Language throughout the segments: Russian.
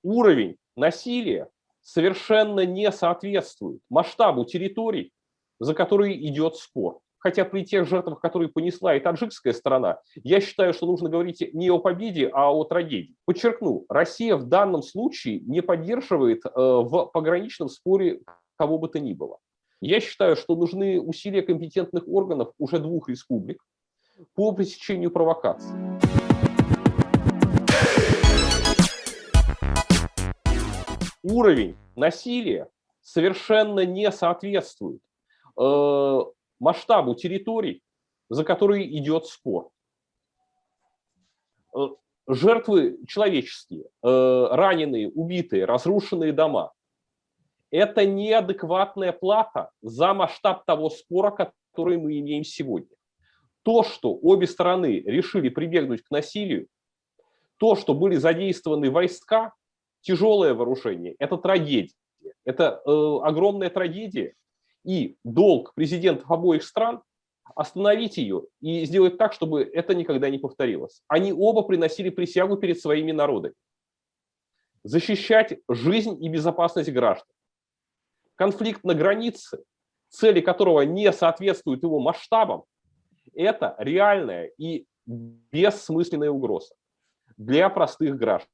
Уровень насилия совершенно не соответствует масштабу территорий, за которые идет спор. Хотя при тех жертвах, которые понесла и таджикская сторона, я считаю, что нужно говорить не о победе, а о трагедии. Подчеркну, Россия в данном случае не поддерживает в пограничном споре кого бы то ни было. Я считаю, что нужны усилия компетентных органов уже двух республик по пресечению провокаций. Уровень насилия совершенно не соответствует масштабу территорий, за которые идет спор. Жертвы человеческие, раненые, убитые, разрушенные дома – это неадекватная плата за масштаб того спора, который мы имеем сегодня. То, что обе стороны решили прибегнуть к насилию, то, что были задействованы войска, тяжелое вооружение – это трагедия, это огромная трагедия. И долг президентов обоих стран остановить ее и сделать так, чтобы это никогда не повторилось. Они оба приносили присягу перед своими народами. Защищать жизнь и безопасность граждан. Конфликт на границе, цели которого не соответствуют его масштабам, это реальная и бессмысленная угроза для простых граждан.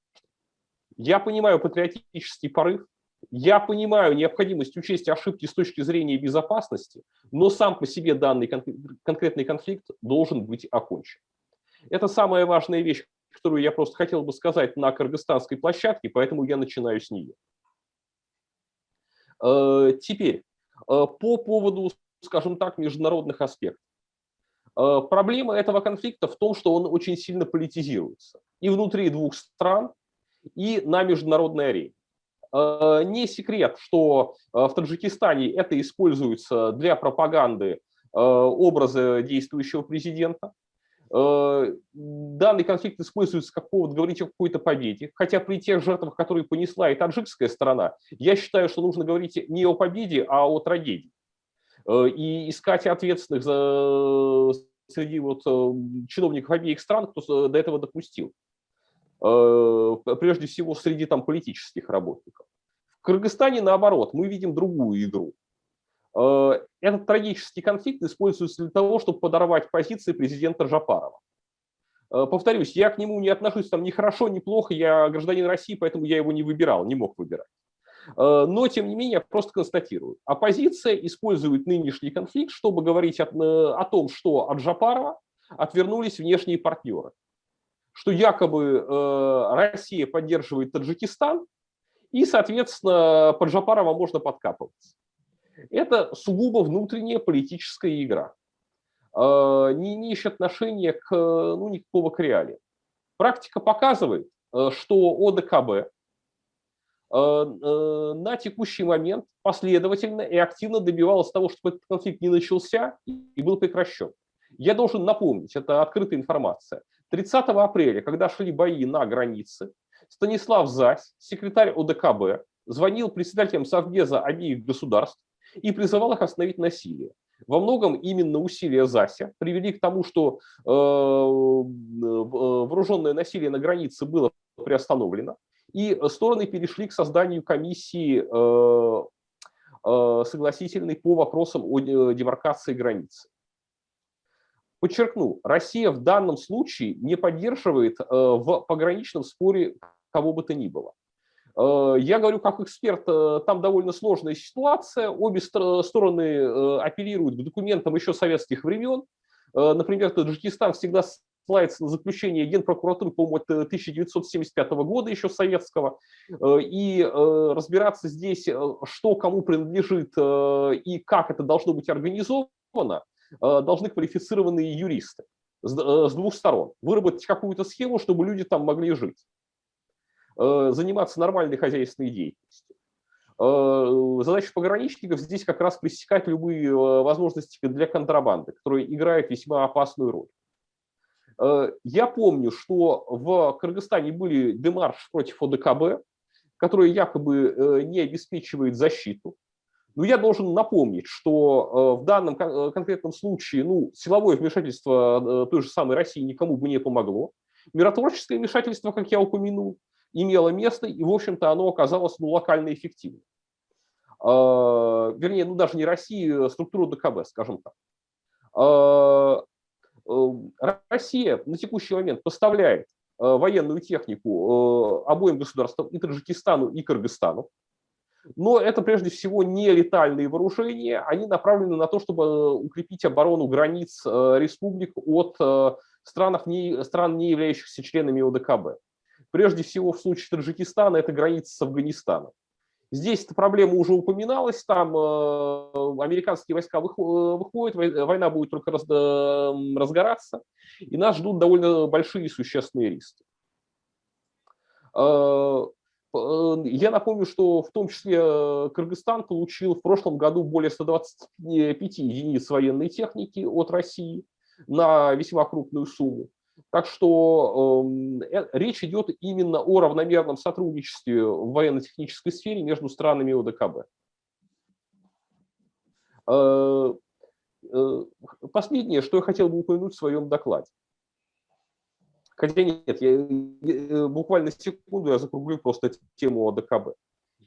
Я понимаю патриотический порыв, я понимаю необходимость учесть ошибки с точки зрения безопасности, но сам по себе данный конкретный конфликт должен быть окончен. Это самая важная вещь, которую я просто хотел бы сказать на кыргызстанской площадке, поэтому я начинаю с нее. Теперь, по поводу, скажем так, международных аспектов. Проблема этого конфликта в том, что он очень сильно политизируется и внутри двух стран, и на международной арене. Не секрет, что в Таджикистане это используется для пропаганды образа действующего президента. Данный конфликт используется как повод говорить о какой-то победе, хотя при тех жертвах, которые понесла и таджикская сторона, я считаю, что нужно говорить не о победе, а о трагедии. И искать ответственных среди чиновников обеих стран, кто до этого допустил. Прежде всего среди политических работников. В Кыргызстане, наоборот, мы видим другую игру. Этот трагический конфликт используется для того, чтобы подорвать позиции президента Жапарова. Повторюсь, я к нему не отношусь ни хорошо, ни плохо, я гражданин России, поэтому я его не выбирал, не мог выбирать. Но, тем не менее, я просто констатирую. Оппозиция использует нынешний конфликт, чтобы говорить о том, что от Жапарова отвернулись внешние партнеры. Что якобы Россия поддерживает Таджикистан, и, соответственно, под Жапарова можно подкапываться. Это сугубо внутренняя политическая игра, не имеющая отношения к никакого к реалиям. Практика показывает, что ОДКБ на текущий момент последовательно и активно добивалась того, чтобы этот конфликт не начался и был прекращен. Я должен напомнить, это открытая информация. 30 апреля, когда шли бои на границе, Станислав Зась, секретарь ОДКБ, звонил председателям Совбеза обеих государств и призывал их остановить насилие. Во многом именно усилия Зася привели к тому, что вооруженное насилие на границе было приостановлено, и стороны перешли к созданию комиссии согласительной по вопросам о демаркации границы. Подчеркну, Россия в данном случае не поддерживает в пограничном споре кого бы то ни было. Я говорю как эксперт, там довольно сложная ситуация, обе стороны апеллируют к документам еще советских времен. Например, Таджикистан всегда ссылается на заключение Генпрокуратуры, по-моему, 1975 года еще советского, и разбираться здесь, что кому принадлежит и как это должно быть организовано, должны квалифицированные юристы с двух сторон. Выработать какую-то схему, чтобы люди там могли жить. Заниматься нормальной хозяйственной деятельностью. Задача пограничников здесь как раз пресекать любые возможности для контрабанды, которые играют весьма опасную роль. Я помню, что в Кыргызстане были демарши против ОДКБ, которые якобы не обеспечивают защиту. Но я должен напомнить, что в данном конкретном случае силовое вмешательство той же самой России никому бы не помогло. Миротворческое вмешательство, как я упомянул, имело место, и, в общем-то, оно оказалось локально эффективным. Вернее, даже не России, структуру ДКБ, скажем так. Россия на текущий момент поставляет военную технику обоим государствам, и Таджикистану, и Кыргызстану. Но это прежде всего не летальные вооружения, они направлены на то, чтобы укрепить оборону границ республик от стран, не являющихся членами ОДКБ. Прежде всего, в случае Таджикистана это граница с Афганистаном. Здесь эта проблема уже упоминалась, там американские войска выходят, война будет только разгораться, и нас ждут довольно большие и существенные риски. Я напомню, что в том числе Кыргызстан получил в прошлом году более 125 единиц военной техники от России на весьма крупную сумму. Так что речь идет именно о равномерном сотрудничестве в военно-технической сфере между странами ОДКБ. Последнее, что я хотел бы упомянуть в своем докладе. Хотя нет, буквально секунду я закруглю просто тему ОДКБ.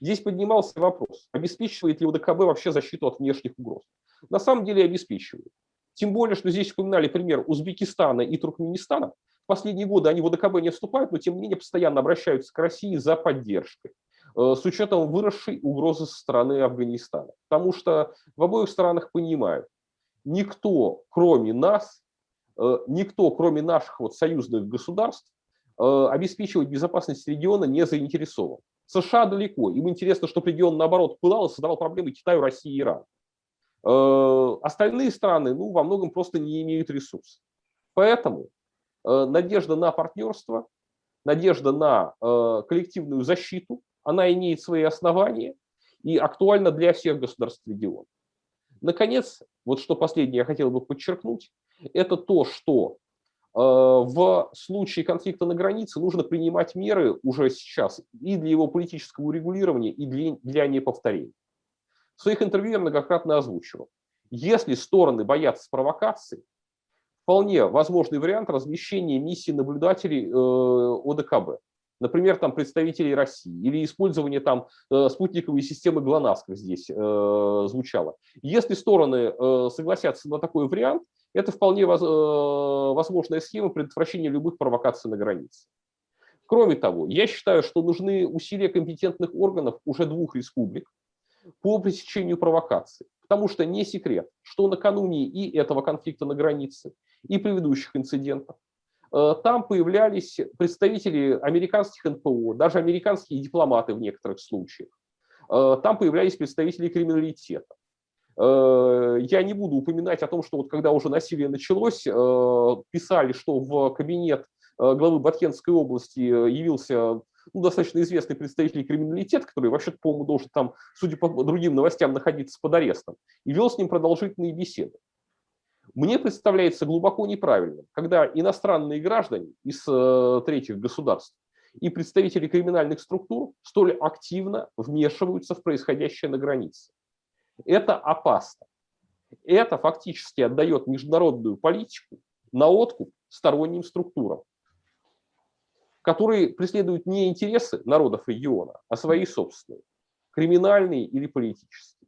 Здесь поднимался вопрос, обеспечивает ли ОДКБ вообще защиту от внешних угроз. На самом деле обеспечивает. Тем более, что здесь упоминали пример Узбекистана и Туркменистана. В последние годы они в ОДКБ не вступают, но тем не менее постоянно обращаются к России за поддержкой, с учетом выросшей угрозы со стороны Афганистана. Потому что в обоих странах понимают, никто, кроме нас, никто, кроме наших союзных государств, обеспечивать безопасность региона не заинтересован. США далеко. Им интересно, чтобы регион, наоборот, пылал и создавал проблемы Китаю, России и Ирану. Остальные страны во многом просто не имеют ресурсов. Поэтому надежда на партнерство, надежда на коллективную защиту, она имеет свои основания и актуальна для всех государств региона. Наконец, что последнее я хотел бы подчеркнуть, это то, что в случае конфликта на границе нужно принимать меры уже сейчас и для его политического урегулирования, и для неповторения. В своих интервью я многократно озвучивал. Если стороны боятся провокаций, вполне возможный вариант размещения миссий наблюдателей ОДКБ. Например, там представителей России или использование там спутниковой системы ГЛОНАСС, как здесь звучало. Если стороны согласятся на такой вариант, это вполне возможная схема предотвращения любых провокаций на границе. Кроме того, я считаю, что нужны усилия компетентных органов уже двух республик по пресечению провокаций. Потому что не секрет, что накануне и этого конфликта на границе, и предыдущих инцидентов, там появлялись представители американских НПО, даже американские дипломаты в некоторых случаях. Там появлялись представители криминалитета. Я не буду упоминать о том, что когда уже насилие началось, писали, что в кабинет главы Баткенской области явился достаточно известный представитель криминалитета, который вообще-то, по-моему, должен там, судя по другим новостям, находиться под арестом, и вел с ним продолжительные беседы. Мне представляется глубоко неправильным, когда иностранные граждане из третьих государств и представители криминальных структур столь активно вмешиваются в происходящее на границе. Это опасно. Это фактически отдает международную политику на откуп сторонним структурам, которые преследуют не интересы народов региона, а свои собственные, криминальные или политические.